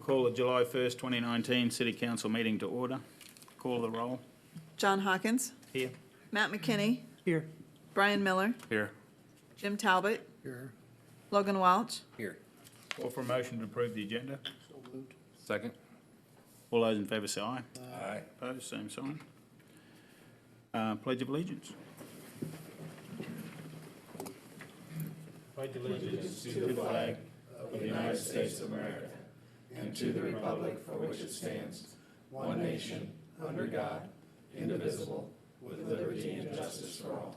call the July 1st, 2019 City Council meeting to order. Call the roll. John Hawkins, Here. Matt McKinney, Here. Brian Miller, Here. Jim Talbot, Here. Logan Welch. Here. Call for a motion to approve the agenda. So moved. Second. All those in favour say aye. Aye. Opposed, same sign. Pledge of Allegiance. Pledge allegiance to the flag of the United States of America and to the republic for which it stands, one nation, under God, indivisible, with liberty and justice for all.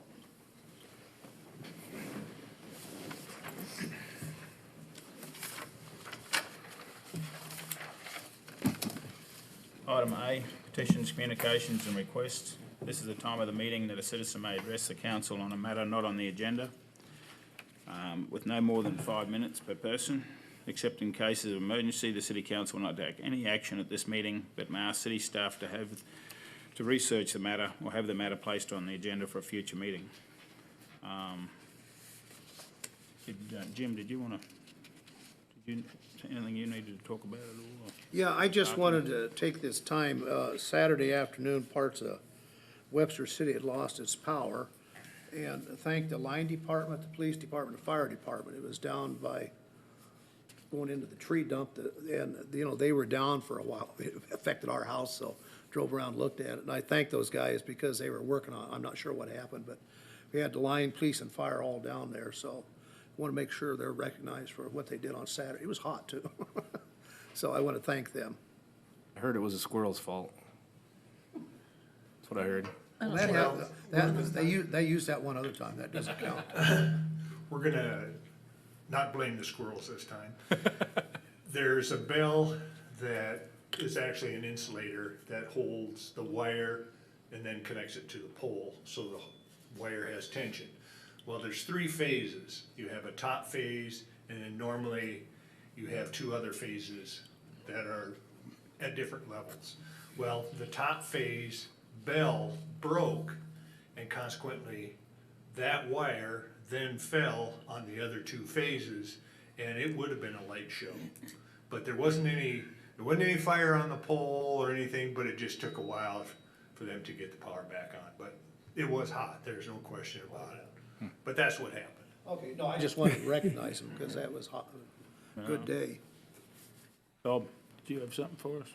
Item A, petitions, communications and requests. This is the time of the meeting that a citizen may address the council on a matter not on the agenda, with no more than 5 minutes per person. Except in cases of emergency, the City Council will not take any action at this meeting, but may ask city staff to research the matter or have the matter placed on the agenda for a future meeting. Jim, did you want to, anything you needed to talk about at all? Or? Yeah, I just wanted to take this time, Saturday afternoon, parts of Webster City had lost its power, and thank the line department, the police department, the fire department. It was down by going into the tree dump, and, you know, they were down for a while. It affected our house, so drove around, looked at it, and I thank those guys because they were working on it. I'm not sure what happened, but we had the line, police, and fire all down there, so I want to make sure they're recognized for what they did on Saturday. It was hot, too. So I want to thank them. I heard it was a squirrel's fault. That's what I heard. They used that one other time, that doesn't count. We're gonna not blame the squirrels this time. There's a bell that is actually an insulator that holds the wire and then connects it to the pole, so the wire has tension. Well, there's 3 phases. You have a top phase, and then normally you have 2 other phases that are at different levels. Well, the top phase bell broke, and consequently, that wire then fell on the other 2 phases, and it would have been a light show. But there wasn't any fire on the pole or anything, but it just took a while for them to get the power back on. But it was hot, there's no question about it. But that's what happened. Okay, no, I just wanted to recognize them because that was hot, good day. Bob, do you have something for us?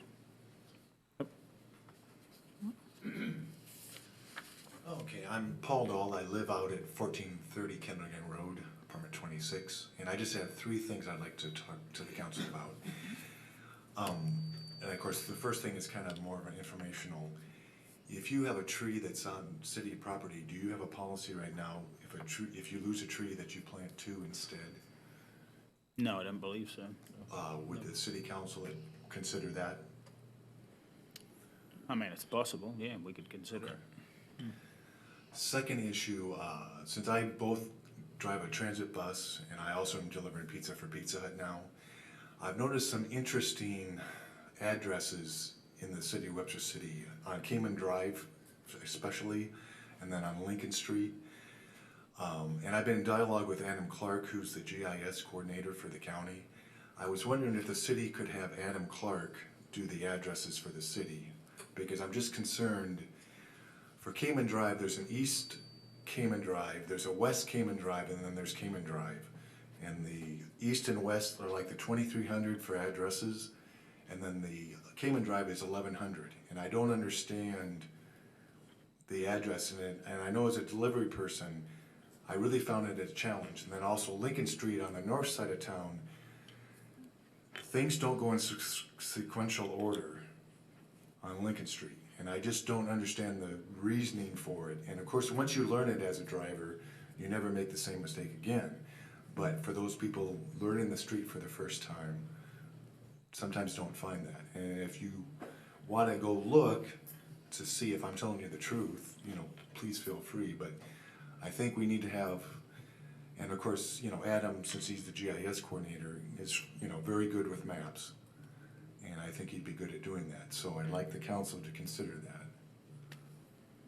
Okay, I'm Paul Dahl. I live out at 1430 Kendrigan Road, apartment 26, and I just have 3 things I'd like to talk to the council about. And of course, the first thing is kind of more of an informational. If you have a tree that's on city property, do you have a policy right now, if you lose a tree, that you plant 2 instead? No, I don't believe so. Would the city council consider that? I mean, it's possible, yeah, we could consider it. Second issue, since I both drive a transit bus and I also am delivering pizza for Pizza Hut now, I've noticed some interesting addresses in the city of Webster City, on Cayman Drive especially, and then on Lincoln Street. And I've been in dialogue with Adam Clark, who's the GIS coordinator for the county. I was wondering if the city could have Adam Clark do the addresses for the city, because I'm just concerned. For Cayman Drive, there's an East Cayman Drive, there's a West Cayman Drive, and then there's Cayman Drive. And the East and West are like the 2300 for addresses, and then the Cayman Drive is 1100. And I don't understand the address in it, and I know as a delivery person, I really found it a challenge. And then also Lincoln Street on the north side of town, things don't go in sequential order on Lincoln Street. And I just don't understand the reasoning for it. And of course, once you learn it as a driver, you never make the same mistake again. But for those people learning the street for the first time, sometimes don't find that. And if you want to go look to see if I'm telling you the truth, you know, please feel free. But I think we need to have, and of course, you know, Adam, since he's the GIS coordinator, is, you know, very good with maps. And I think he'd be good at doing that. So I'd like the council to consider that.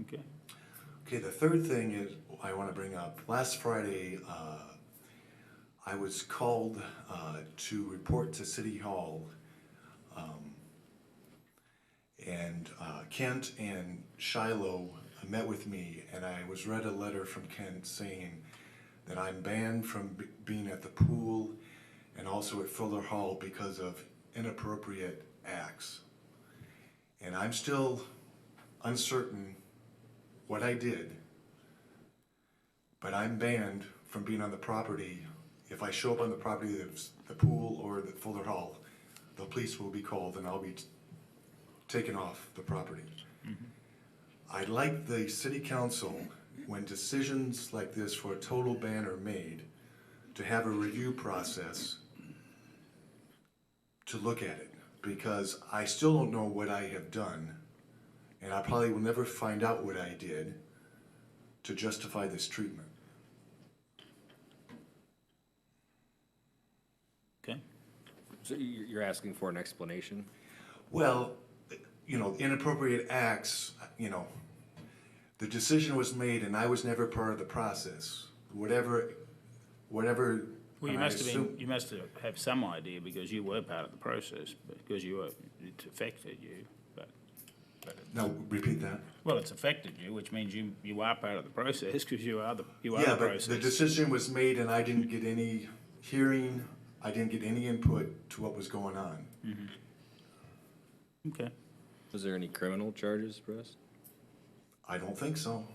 Okay. Okay, the third thing is I want to bring up. Last Friday, I was called to report to City Hall And Kent and Shiloh met with me, and I was read a letter from Kent saying that I'm banned from being at the pool and also at Fuller Hall because of inappropriate acts. And I'm still uncertain what I did, but I'm banned from being on the property. If I show up on the property of the pool or the Fuller Hall, the police will be called and I'll be taken off the property. I'd like the city council, when decisions like this for a total ban are made, to have a review process to look at it, because I still don't know what I have done, and I probably will never find out what I did to justify this treatment. Okay. So you're asking for an explanation? Well, you know, inappropriate acts, you know, the decision was made and I was never part of the process. Whatever. Well, you and I must have been, assume- you must have some idea because you were part of the process, because it affected you, but. No, repeat that. Well, it's affected you, which means you are part of the process, because you are the Yeah, but process. the decision was made and I didn't get any hearing, I didn't get any input to what was going on. Okay. Was there any criminal charges pressed? I don't think so,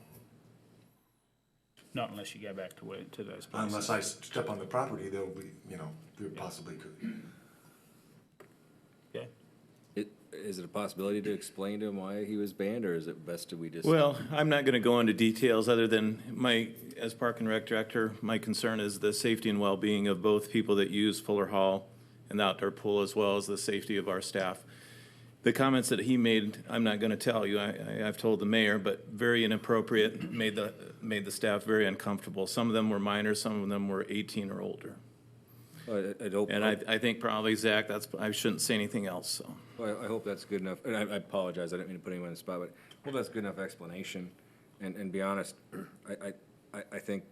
Not unless you go back to those places. unless I step on the property, there'll be, you know, there possibly could. Okay. Is it a possibility to explain to him why he was banned, or is it best that we just? Well, I'm not gonna go into details other than as Park and Rec Director, my concern is the safety and well-being of both people that use Fuller Hall and the outdoor pool, as well as the safety of our staff. The comments that he made, I'm not gonna tell you, I've told the mayor, but very inappropriate, made the staff very uncomfortable. Some of them were minors, some of them were 18 or older. I hope. And I think probably, Zach, I shouldn't say anything else, so. Well, I hope that's good enough, and I apologize, I didn't mean to put anyone on the spot, but I hope that's good enough explanation. And be honest, I think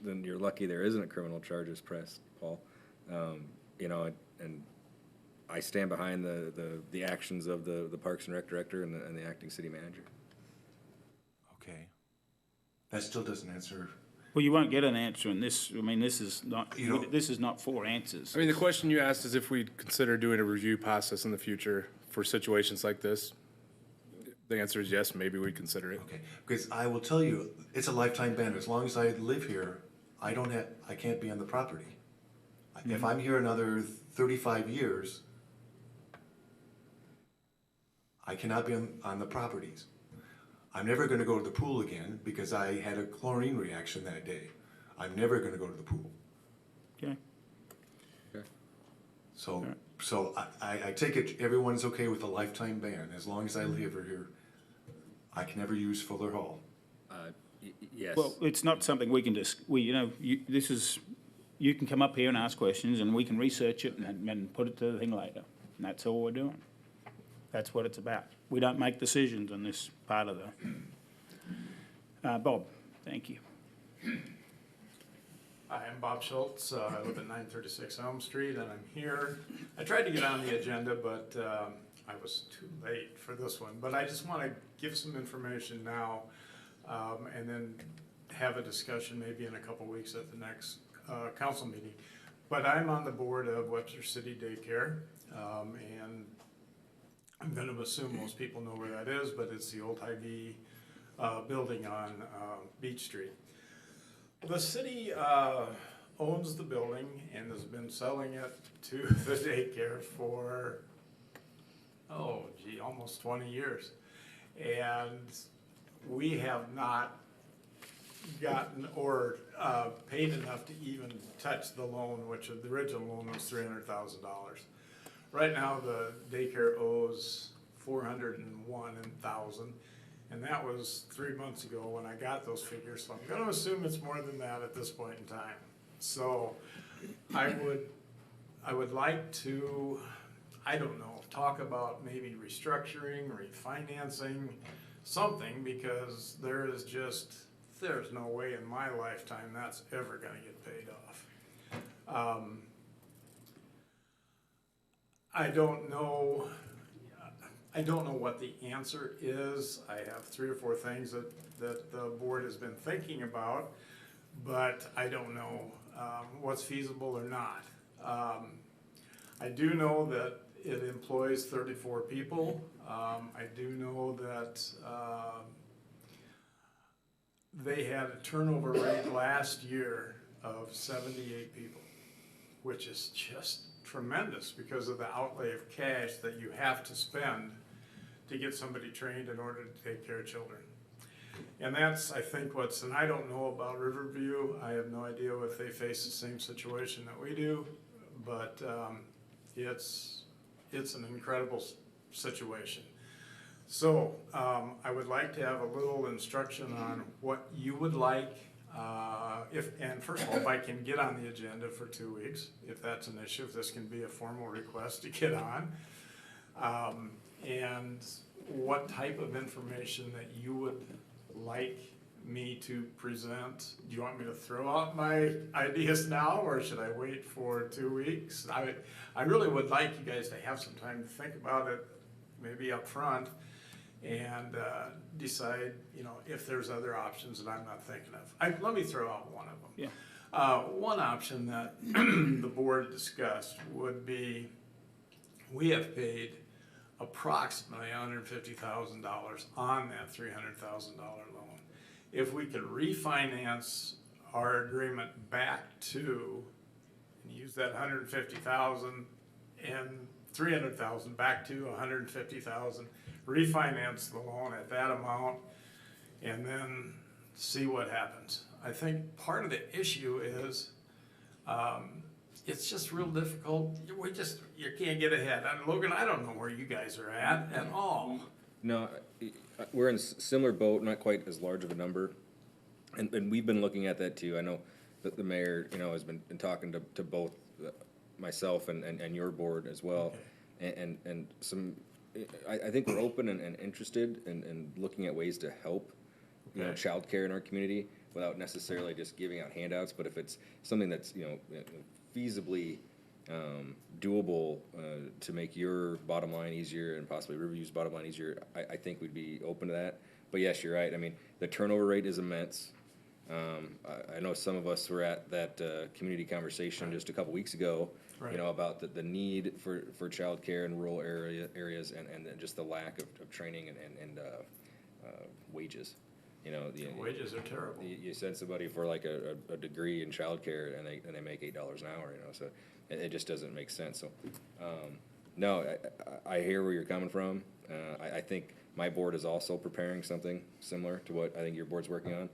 then you're lucky there isn't a criminal charges pressed, Paul. You know, and I stand behind the actions of the Parks and Rec Director and the acting city manager. Okay. That still doesn't answer. Well, you won't get an answer in this, I mean, this is not, You know- this is not for answers. I mean, the question you asked is if we'd consider doing a review process in the future for situations like this. The answer is yes, maybe we'd consider it. Okay, because I will tell you, it's a lifetime ban. As long as I live here, I can't be on the property. If I'm here another 35 years, I cannot be on the properties. I'm never gonna go to the pool again because I had a chlorine reaction that day. I'm never gonna go to the pool. Okay. So I take it everyone's okay with a lifetime ban. As long as I live here, I can never use Fuller Hall. Yes. Well, it's not something we can you can come up here and ask questions, and we can research it and put it to the thing later. And that's all we're doing. That's what it's about. We don't make decisions on this part of the, Bob, thank you. Hi, I'm Bob Schultz. I live at 936 Elm Street, and I'm here. I tried to get on the agenda, but I was too late for this one. But I just want to give some information now, and then have a discussion maybe in a couple weeks at the next council meeting. But I'm on the board of Webster City Daycare, and I'm going to assume most people know where that is, but it's the old Hy-Vee building on Beach Street. The city owns the building and has been selling it to the daycare for, almost 20 years. And we have not gotten or paid enough to even touch the loan, which the original loan was $300,000. Right now, the daycare owes $401,000. And that was 3 months ago when I got those figures, so I'm gonna assume it's more than that at this point in time. So I would like to, I don't know, talk about maybe restructuring, refinancing, something, because there's no way in my lifetime that's ever gonna get paid off. I don't know what the answer is. I have 3 or 4 things that the board has been thinking about, but I don't know what's feasible or not. I do know that it employs 34 people. I do know that they had a turnover rate last year of 78 people, which is just tremendous because of the outlay of cash that you have to spend to get somebody trained in order to take care of children. And that's, I think, and I don't know about Riverview. I have no idea if they face the same situation that we do, but it's an incredible situation. So I would like to have a little instruction on what you would like. And first of all, if I can get on the agenda for 2 weeks, if that's an issue, if this can be a formal request to get on. And what type of information that you would like me to present. Do you want me to throw out my ideas now, or should I wait for 2 weeks? I really would like you guys to have some time to think about it, maybe up front, and decide, if there's other options that I'm not thinking of. Let me throw out one of them. Yeah. One option that the board discussed would be, we have paid approximately $150,000 on that $300,000 loan. If we could refinance our agreement back to, and use that 150,000 and 300,000 back to 150,000, refinance the loan at that amount, and then see what happens. I think part of the issue is, it's just real difficult. You can't get ahead. Logan, I don't know where you guys are at all. No, we're in a similar boat, not quite as large of a number. And we've been looking at that too. I know that the mayor, has been talking to both myself and your board as well. Okay. And I think we're open and interested in looking at ways to help, childcare in our community without necessarily just giving out handouts. But if it's something that's, feasibly doable to make your bottom line easier and possibly Riverview's bottom line easier, I think we'd be open to that. But yes, you're right. I mean, the turnover rate is immense. I know some of us were at that community conversation just a couple weeks ago, Right. About the need for childcare in rural areas and then just the lack of training and wages. The Wages are terrible. you send somebody for like a degree in childcare and they make $8 an hour, so it just doesn't make sense. So, no, I hear where you're coming from. I think my board is also preparing something similar to what I think your board's working on.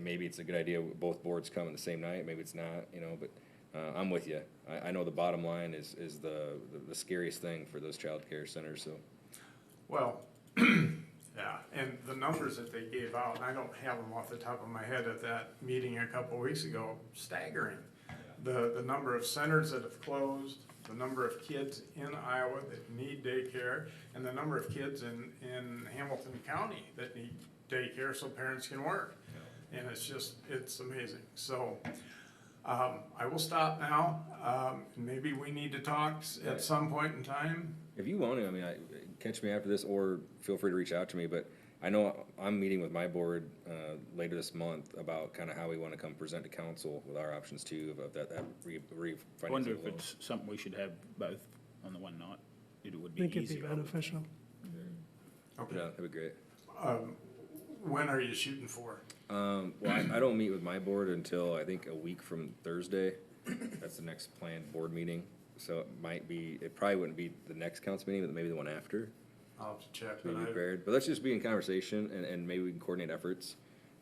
Maybe it's a good idea both boards come on the same night. Maybe it's not, but I'm with you. I know the bottom line is the scariest thing for those childcare centers. So, Well, yeah, and the numbers that they gave out, and I don't have them off the top of my head at that meeting a couple weeks ago, staggering. The number of centers that have closed, the number of kids in Iowa that need daycare, and the number of kids in Hamilton County that need daycare so parents can work. And it's amazing. So I will stop now. Maybe we need to talk at some point in time. if you want to, catch me after this, or feel free to reach out to me. But I know I'm meeting with my board later this month about kind of how we want to come present to council with our options too of that refinancing. I wonder if loan. it's something we should have both on the one night. It would I be think it'd be easier. beneficial. Okay. Yeah, that'd be great. When are you shooting for? Well, I don't meet with my board until I think a week from Thursday. That's the next planned board meeting. So it probably wouldn't be the next council meeting, but maybe the one after. I'll have to check. To be But prepared. But let's just be in conversation and maybe we can coordinate efforts.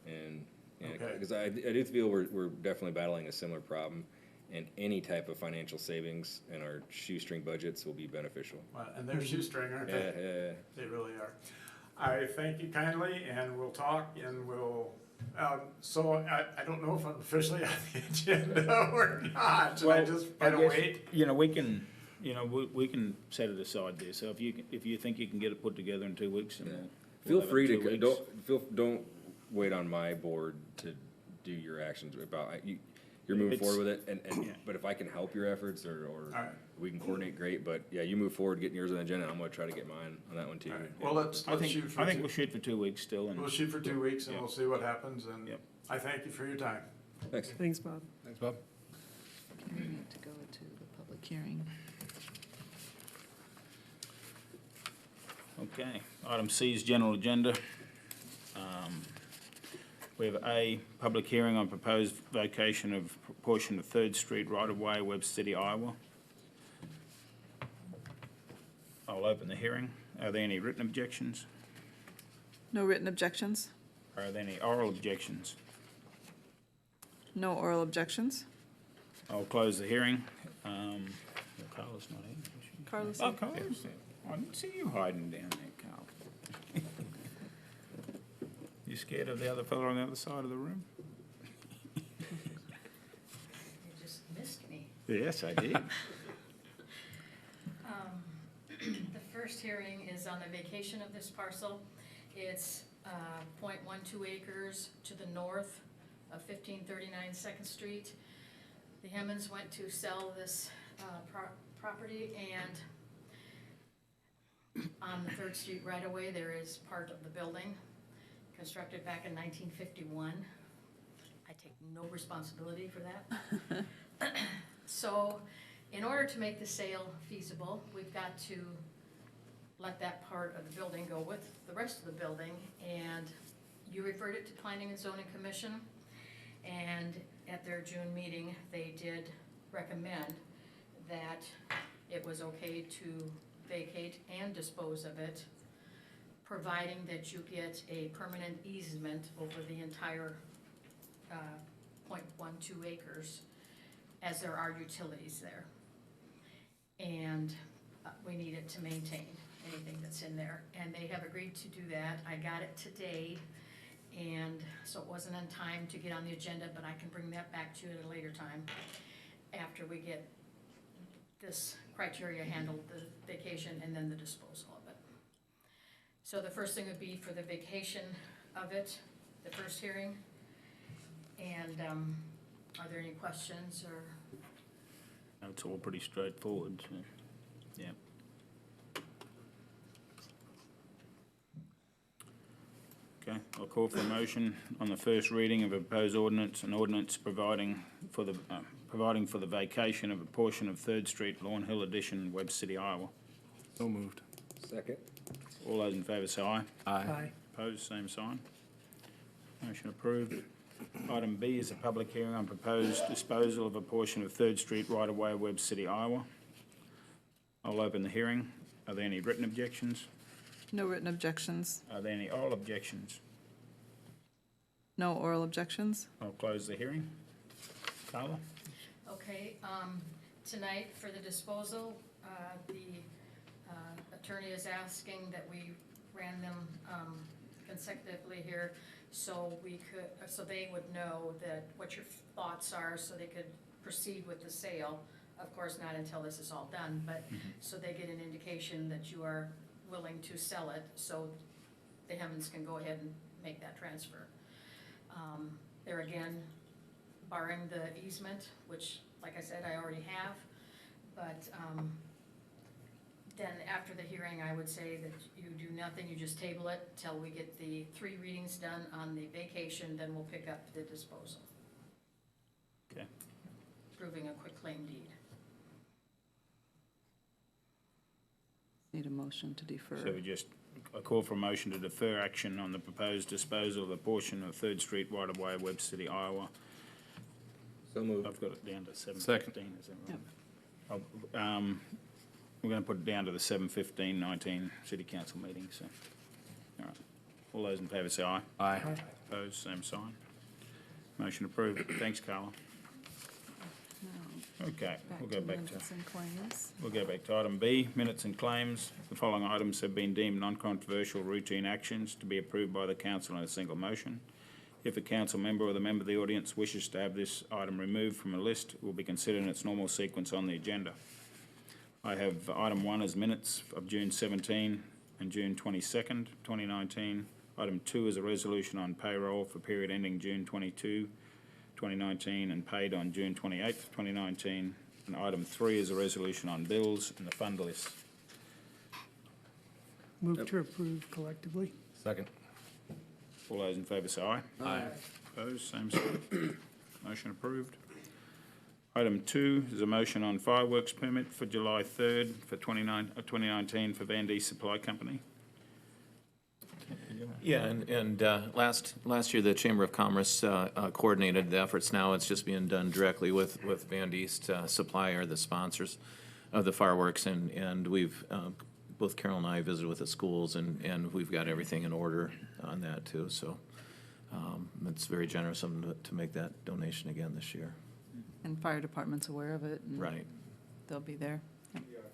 And, Okay. because I do feel we're definitely battling a similar problem. And any type of financial savings in our shoestring budgets will be beneficial. and they're shoestring, aren't Yeah, they? yeah, yeah. They really are. I thank you kindly, and we'll talk, and so I don't know if I'm officially on the agenda or not. Should I just I gotta guess, wait? we can, we can set it aside there. So if you think you can get it put together in 2 weeks, and Feel we'll have it free in 2 to, weeks. don't wait on my board to do your actions about, you're moving It's- forward with it, and, Yeah. but if I can help your efforts, or right. we can coordinate, great, but yeah, you move forward, getting yours on the agenda, and I'm gonna try to get mine on that one too. All right. Well, let's I think, shoot for I think two. we'll shoot for 2 weeks still, and We'll shoot for 2 weeks and Yep. we'll see what happens, and Yep. I thank you for your time. Thanks. Thanks, Bob. Thanks, Bob. We need to go to the public hearing. okay. Item C is general agenda. We have A, public hearing on proposed vacation of portion of Third Street right-of-way, Webster City, Iowa. I'll open the hearing. Are there any written objections? No written objections? Are there any oral objections? No oral objections? I'll close the hearing. Carla's not here. is she? Carla's Oh, here. Carla's there. I didn't see you hiding down there, Carl. You scared of the other fellow on the other side of the room? You just missed me. Yes, I did. The first hearing is on the vacation of this parcel. It's .12 acres to the north of 1539 Second Street. The Hemmons went to sell this property, and on the Third Street right-of-way, there is part of the building constructed back in 1951. I take no responsibility for that. So, in order to make the sale feasible, we've got to let that part of the building go with the rest of the building, and you referred it to Planning and Zoning Commission, and at their June meeting, they did recommend that it was okay to vacate and dispose of it, providing that you get a permanent easement over the entire .12 acres, as there are utilities there. And we need it to maintain anything that's in there, and they have agreed to do that. I got it today, and so it wasn't in time to get on the agenda, but I can bring that back to you at a later time after we get this criteria handled, the vacation and then the disposal of it. So the first thing would be for the vacation of it, the first hearing. And are there any questions or? It's all pretty straightforward, so, yeah. Okay, I'll call for a motion on the first reading of a proposed ordinance, an ordinance providing for the vacation of a portion of Third Street, Lawn Hill Edition, Webb City, Iowa. So moved. Second. All those in favour say aye. Aye. Opposed, same sign. Motion approved. Item B is a public hearing on proposed disposal of a portion of Third Street right-of-way, Webb City, Iowa. I'll open the hearing. Are there any written objections? No written objections? Are there any oral objections? No oral objections? I'll close the hearing. Carla? Okay, tonight for the disposal, the attorney is asking that we ran them consecutively here, so we could, so they would know that what your thoughts are, so they could proceed with the sale. Of course, not until this is all done, but so they get an indication that you are willing to sell it, so the Hemmons can go ahead and make that transfer. There again, barring the easement, which, like I said, I already have, but then after the hearing, I would say that you do nothing, you just table it till we get the 3 readings done on the vacation, then we'll pick up the disposal, Okay. proving a quick claim deed. Need a motion to defer. So we just, a call for a motion to defer action on the proposed disposal of a portion of Third Street right-of-way, Webb City, Iowa. So moved. I've got it down to 7:15, Second. is that right? We're gonna put it down to the 7:15-19 City Council meeting, so, all right. All those in favour say aye. Aye. Opposed, same sign. Motion approved. Thanks, Carla. Now, Okay, we'll go back to, minutes and claims. we'll go back to item B, minutes and claims. The following items have been deemed non-controversial routine actions to be approved by the council in a single motion. If a council member or the member of the audience wishes to have this item removed from a list, it will be considered in its normal sequence on the agenda. I have item 1 as minutes of June 17 and June 22nd, 2019. Item 2 is a resolution on payroll for period ending June 22, 2019 and paid on June 28th, 2019. And item 3 is a resolution on bills and the fund list. Move to approve collectively. Second. All those in favour say aye. Aye. Opposed, same sign. Motion approved. Item 2 is a motion on fireworks permit for July 3rd for 2019 for Van D Supply Company. Yeah, and last year, the Chamber of Commerce coordinated the efforts. Now it's just being done directly with Van East Supply, are the sponsors of the fireworks, and we've, both Carol and I visited with the schools, and we've got everything in order on that too, so it's very generous of them to make that donation again this year. And fire department's aware of it. And Right. they'll be there. Yep.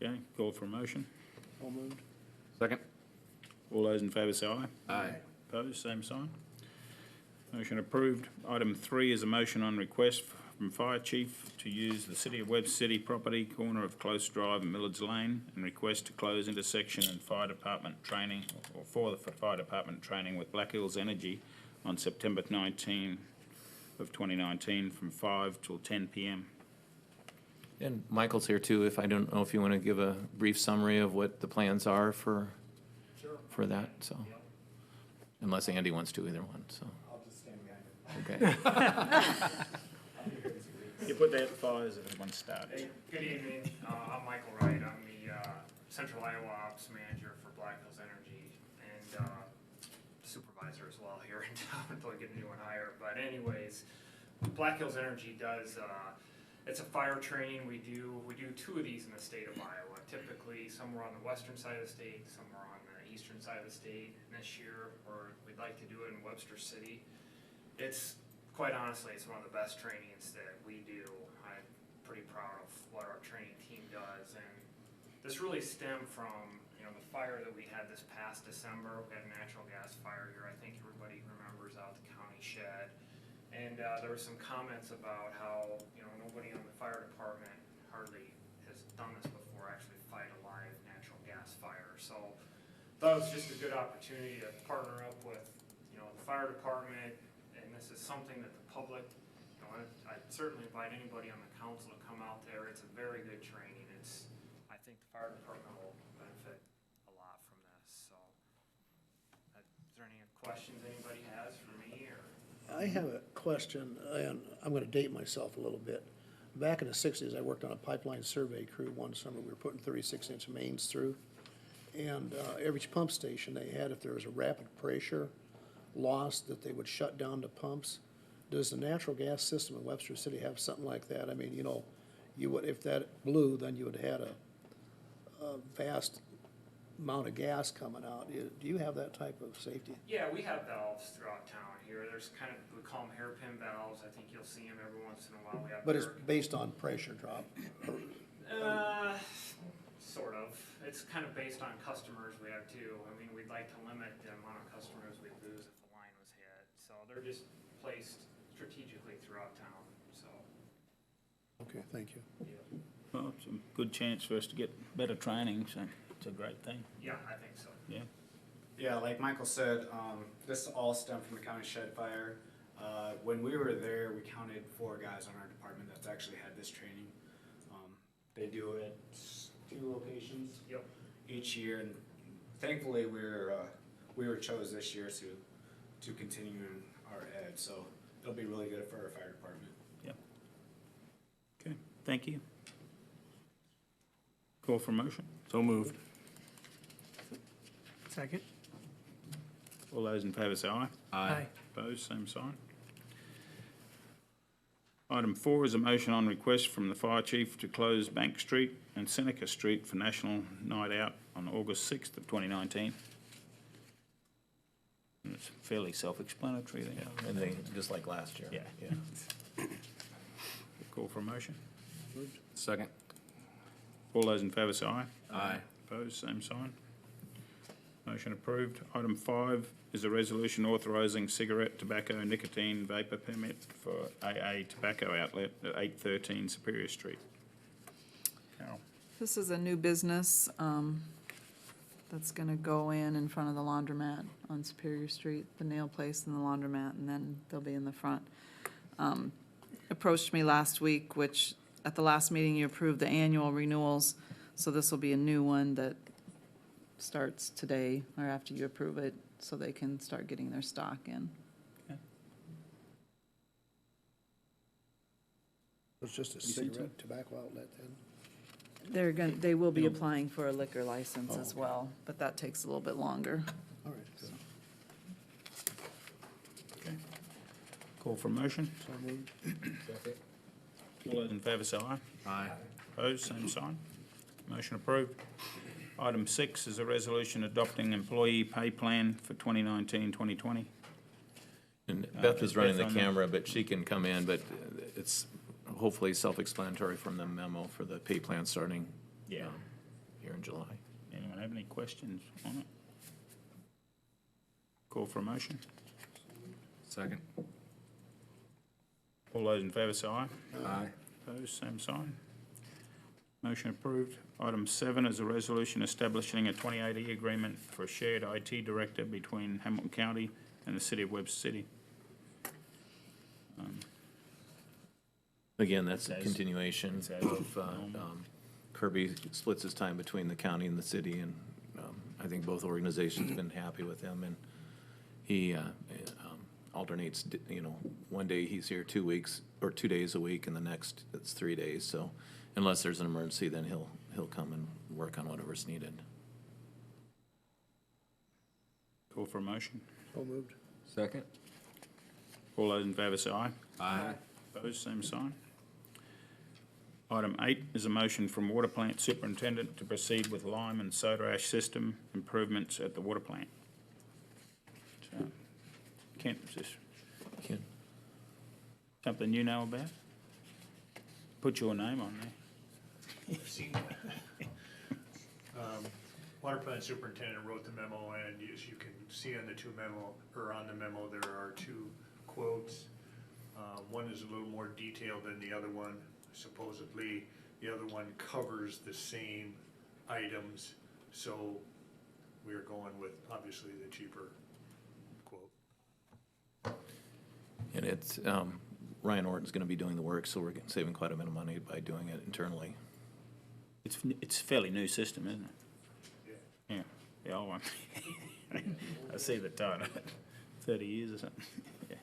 Okay, call for a motion. All moved. Second. All those in favour say aye. Aye. Opposed, same sign. Motion approved. Item 3 is a motion on request from Fire Chief to use the City of Webster City property, corner of Close Drive and Millards Lane, and request to close intersection and fire department training, or for the fire department training with Black Hills Energy on September 19 of 2019 from 5 till 10 p.m. And Michael's here too, if I don't know if you want to give a brief summary of what the plans are for that, so. Unless Andy wants to, either one, so. I'll just stand behind it. Okay. You put that fires if everyone started. Hey, good evening. I'm Michael Wright. I'm the Central Iowa Ops Manager for Black Hills Energy and supervisor as well here in town until I get a new one higher. But anyways, Black Hills Energy does, it's a fire training. We do 2 of these in the state of Iowa. Typically, somewhere on the western side of the state, somewhere on the eastern side of the state. And this year, we'd like to do it in Webster City. It's quite honestly, it's one of the best trainings that we do. I'm pretty proud of what our training team does, and this really stemmed from, the fire that we had this past December. We had a natural gas fire here. I think everybody remembers out the county shed, and there were some comments about how, nobody on the fire department hardly has done this before, actually fight a live natural gas fire. So thought it was just a good opportunity to partner up with, the fire department. This is something that the public, I'd certainly invite anybody on the council to come out there. It's a very good training. I think the fire department will benefit a lot from this, so. Is there any questions anybody has for me, or? I have a question, and I'm gonna date myself a little bit. Back in the 60s, I worked on a pipeline survey crew one summer. We were putting 36-inch mains through. And every pump station they had, if there was a rapid pressure loss, that they would shut down the pumps. Does the natural gas system in Webster City have something like that? I mean, you would, if that blew, then you would have had a vast amount of gas coming out. Do you have that type of safety? Yeah, we have valves throughout town here. There's we call them hairpin valves. I think you'll see them every once in a while. We have But it's based on pressure drop. Sort of. It's kind of based on customers we have too. I mean, we'd like to limit the amount of customers we lose if the line was hit. So they're just placed strategically throughout town, so. Okay, thank you. Yeah, Well, it's a good chance for us to get better training, so it's a great thing. yeah, I think so. Yeah. Yeah, like Michael said, this all stemmed from the county shed fire. When we were there, we counted 4 guys on our department that's actually had this training. They do it 2 locations Yep. each year, and thankfully we were chose this year to continue in our ed, so it'll be really good for our fire department. Yeah. Okay, thank you. Call for motion. So moved. Second. All those in favour say aye. Aye. Opposed, same sign. Item 4 is a motion on request from the Fire Chief to close Bank Street and Seneca Street for National Night Out on August 6th of 2019. And it's fairly self-explanatory there. Yeah, and they, just like last year. Yeah. Call for a motion. Second. All those in favour say aye. Aye. Opposed, same sign. Motion approved. Item 5 is a resolution authorising cigarette, tobacco, nicotine vapor permit for AA Tobacco Outlet at 813 Superior Street. Carol. This is a new business. that's gonna go in front of the laundromat on Superior Street, the nail place and the laundromat, and then they'll be in the front. Approached me last week, which, at the last meeting, you approved the annual renewals, so this will be a new one that starts today, or after you approve it, so they can start getting their stock in. It's just a cigarette tobacco outlet then? They will be applying for a liquor license as well, but that takes a little bit longer. All right, good. Okay. Call for motion. So moved. All those in favour say aye. Aye. Opposed, same sign. Motion approved. Item 6 is a resolution adopting employee pay plan for 2019-2020. And Beth is running the Beth on the- camera, but she can come in, but it's hopefully self-explanatory from the memo for the pay plan starting Yeah. here in July. Anyone have any questions on it? Call for a motion. Second. All those in favour say aye. Aye. Opposed, same sign. Motion approved. Item 7 is a resolution establishing a 2080 agreement for a shared IT director between Hamilton County and the City of Webster City. Again, that's a As- continuation as of, normal. Kirby splits his time between the county and the city, and I think both organizations have been happy with him, and he alternates, one day he's here 2 weeks, or 2 days a week, and the next it's 3 days, so unless there's an emergency, then he'll come and work on whatever's needed. Call for a motion. So moved. Second. All those in favour say aye. Aye. Opposed, same sign. Item 8 is a motion from water plant superintendent to proceed with lime and soda ash system improvements at the water plant. So, Kent, is this Ken? something you know about? Put your name on there. Water plant superintendent wrote the memo, and as you can see on the memo, there are 2 quotes. One is a little more detailed than the other one. Supposedly, the other one covers the same items, so we're going with, obviously, the cheaper quote. And it's, Ryan Orton's gonna be doing the work, so we're saving quite a bit of money by doing it internally. It's a fairly new system, isn't it? Yeah. Yeah, old one. I see the title. 30 years or something. Yeah.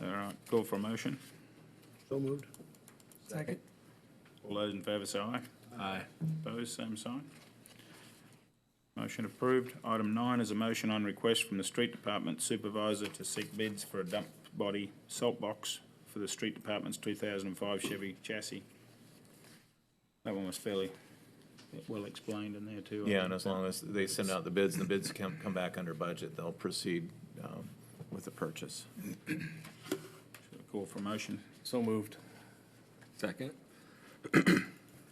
All right, call for a motion. So moved. Second. All those in favour say aye. Aye. Opposed, same sign. Motion approved. Item 9 is a motion on request from the Street Department Supervisor to seek bids for a dump body salt box for the Street Department's 2005 Chevy chassis. That one was fairly well explained in there too. Yeah, and as long as they send out the bids, and the bids come back under budget, they'll proceed with the purchase. Call for a motion. So moved. Second.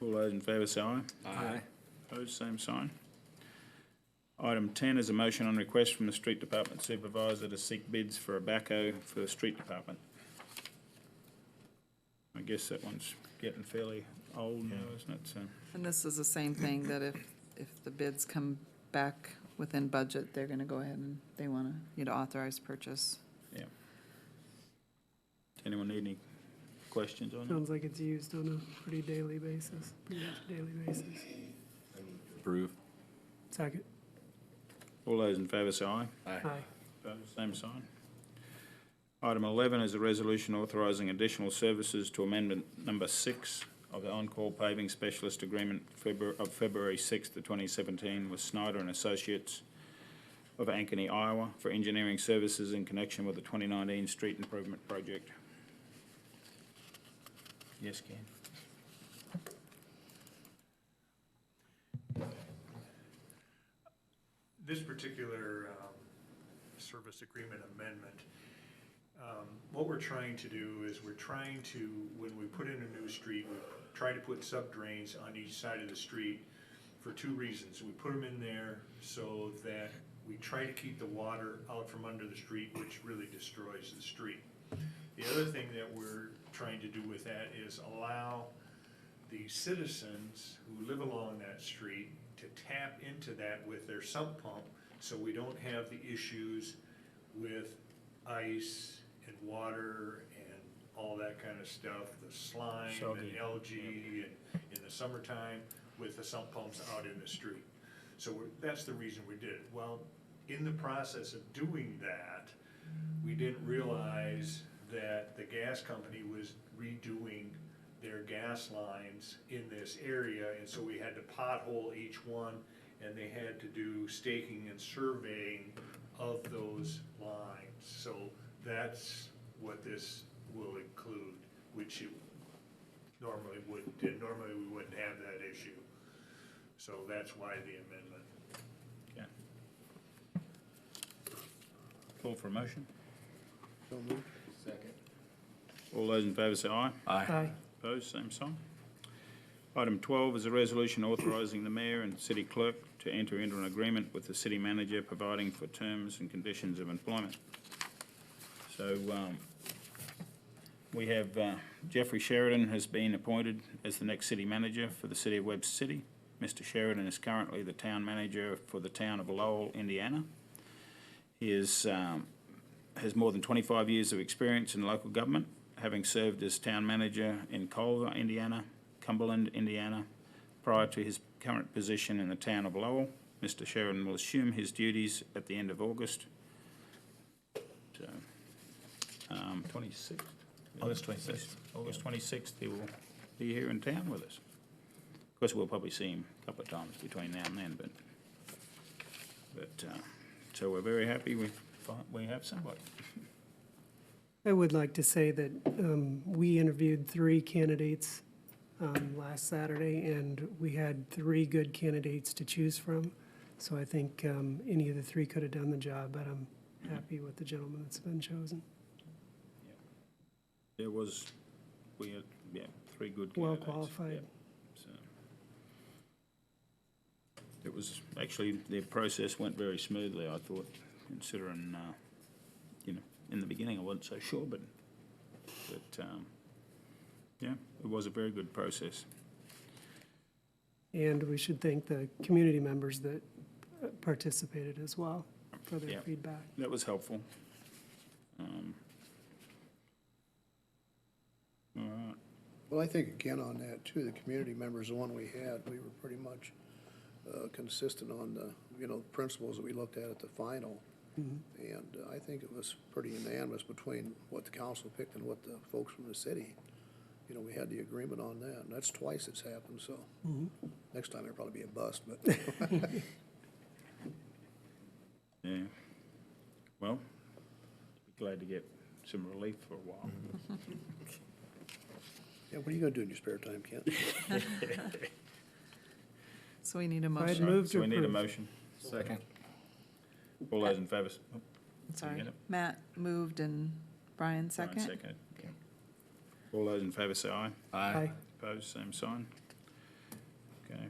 All those in favour say aye. Aye. Opposed, same sign. Item 10 is a motion on request from the Street Department Supervisor to seek bids for a backhoe for the Street Department. I guess that one's getting fairly old now, isn't it? So, And this is the same thing, that if the bids come back within budget, they're gonna go ahead and they wanna, authorize purchase. yeah. Anyone need any questions on it? Sounds like it's used on a pretty much daily basis. Approve. Second. All those in favour say aye. Aye. Opposed, same sign. Item 11 is a resolution authorising additional services to amendment number 6 of the on-call paving specialist agreement of February 6th of 2017 with Snyder and Associates of Ankeny, Iowa, for engineering services in connection with the 2019 street improvement project. Yes, Ken? This particular service agreement amendment, what we're trying to do is when we put in a new street, we try to put sub-drains on each side of the street for 2 reasons. We put them in there so that we try to keep the water out from under the street, which really destroys the street. The other thing that we're trying to do with that is allow the citizens who live along that street to tap into that with their sump pump, so we don't have the issues with ice and water and all that kind of stuff, the slime and Soggy. algae and in the summertime with the sump pumps out in the street. So that's the reason we did it. Well, in the process of doing that, we didn't realize that the gas company was redoing their gas lines in this area, and so we had to pothole each one, and they had to do staking and surveying of those lines. So that's what this will include, which it normally wouldn't, and normally we wouldn't have that issue. So that's why the amendment. Okay. Call for a motion. So moved. Second. All those in favour say aye. Aye. Opposed, same sign. Item 12 is a resolution authorising the mayor and city clerk to enter into an agreement with the city manager providing for terms and conditions of employment. So we have Jeffrey Sheridan has been appointed as the next city manager for the city of Webster City. Mr. Sheridan is currently the town manager for the town of Lowell, Indiana. He has more than 25 years of experience in local government, having served as town manager in Culver, Indiana, Cumberland, Indiana. Prior to his current position in the town of Lowell, Mr. Sheridan will assume his duties at the end of August. So, 26th? August 26th. August 26th, he will be here in town with us. Of course, we'll probably see him a couple of times between now and then, but so we're very happy we have somebody. I would like to say that we interviewed 3 candidates last Saturday, and we had 3 good candidates to choose from. So I think any of the 3 could have done the job, but I'm happy with the gentleman that's been chosen. We had 3 good candidates. Well qualified. Yeah. So it was, actually, the process went very smoothly, I thought, considering, in the beginning I wasn't so sure, but yeah, it was a very good process. And we should thank the community members that participated as well for their Yeah. feedback. That was helpful. All right. Well, I think again on that too, the community members, the one we had, we were pretty much consistent on the, principles that we looked at the final. And I think it was pretty unanimous between what the council picked and what the folks from the city, we had the agreement on that. And that's twice it's happened, so next time there'll probably be a bust, but. Yeah. Well, be glad to get some relief for a while. Yeah, what are you gonna do in your spare time, Kent? So we need a I'd motion. move So to we need a approve. motion. Second. All those in favour? Sorry, get it? Matt moved and Brian Brian second. seconded. All those in favour say aye. Aye. Opposed, same sign. Okay.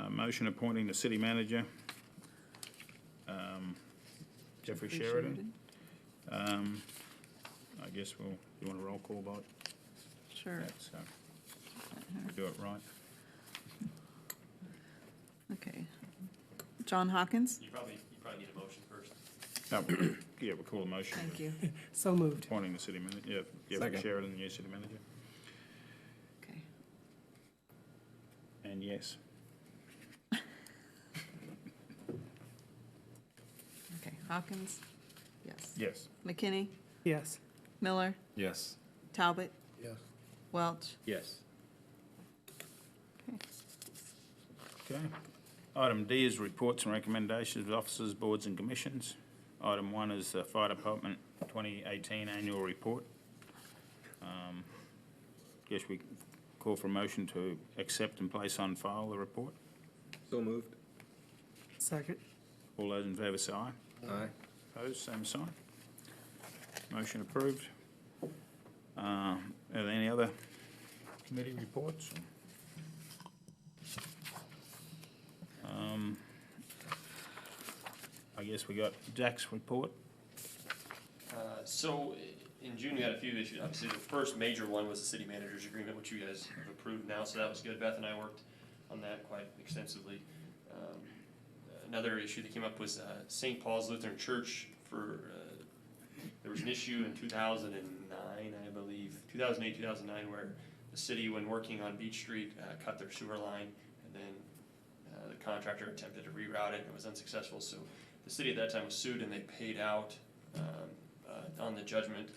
Motion appointing the city manager, Jeffrey Sheridan. I guess you want a roll call vote? Sure. So we do it right. Okay. John Hawkins? You probably need a motion first. No, yeah, we'll call a motion. Thank you. So moved. Appointing the city manager, Jeffrey Second. Sheridan, the new city manager. Okay. And yes. Okay, Hawkins? Yes. Yes. McKinney? Yes. Miller? Yes. Talbot? Yes. Welch? Yes. Okay. Item D is reports and recommendations of officers, boards and commissions. Item 1 is the Fire Department 2018 Annual Report. Guess we call for a motion to accept and place on file the report. So moved. Second. All those in favour say aye. Aye. Opposed, same sign. Motion approved. Are there any other committee reports? I guess we got Jack's report. So in June, we had a few issues. Obviously, the first major one was the city manager's agreement, which you guys have approved now, so that was good. Beth and I worked on that quite extensively. another issue that came up was St. Paul's Lutheran Church there was an issue in 2009, I believe, 2008, 2009, where the city, when working on Beach Street, cut their sewer line, and then the contractor attempted to reroute it, and it was unsuccessful. So the city at that time was sued, and they paid out on the judgment.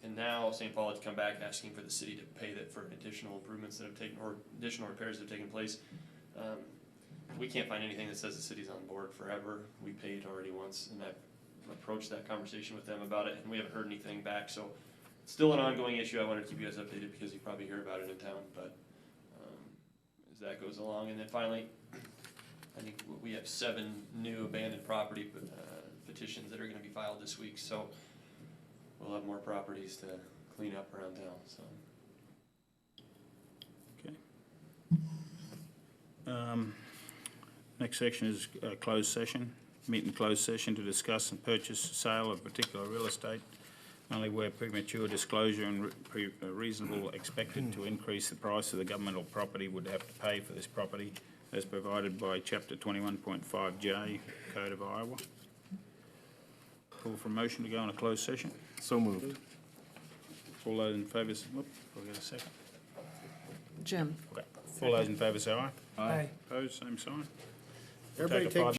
And now St. Paul had come back asking for the city to pay that for additional improvements that have taken, or additional repairs that have taken place. We can't find anything that says the city's on board forever. We paid already once, and I've approached that conversation with them about it, and we haven't heard anything back. So it's still an ongoing issue. I wanted to keep you guys updated because you probably hear about it in town, but as that goes along. And then finally, I think we have 7 new abandoned property petitions that are gonna be filed this week, so we'll have more properties to clean up around town, so. Okay. Next section is closed session. Meet in closed session to discuss and purchase, sale of particular real estate, only where premature disclosure and reasonable expected to increase the price of the governmental property would have to pay for this property as provided by Chapter 21.5J Code of Iowa. Call for a motion to go on a closed session. So moved. All those in favour, whoop, we'll get a second. Jim? Okay. All those in favour say aye. Aye. Opposed, same sign. Everybody Take a take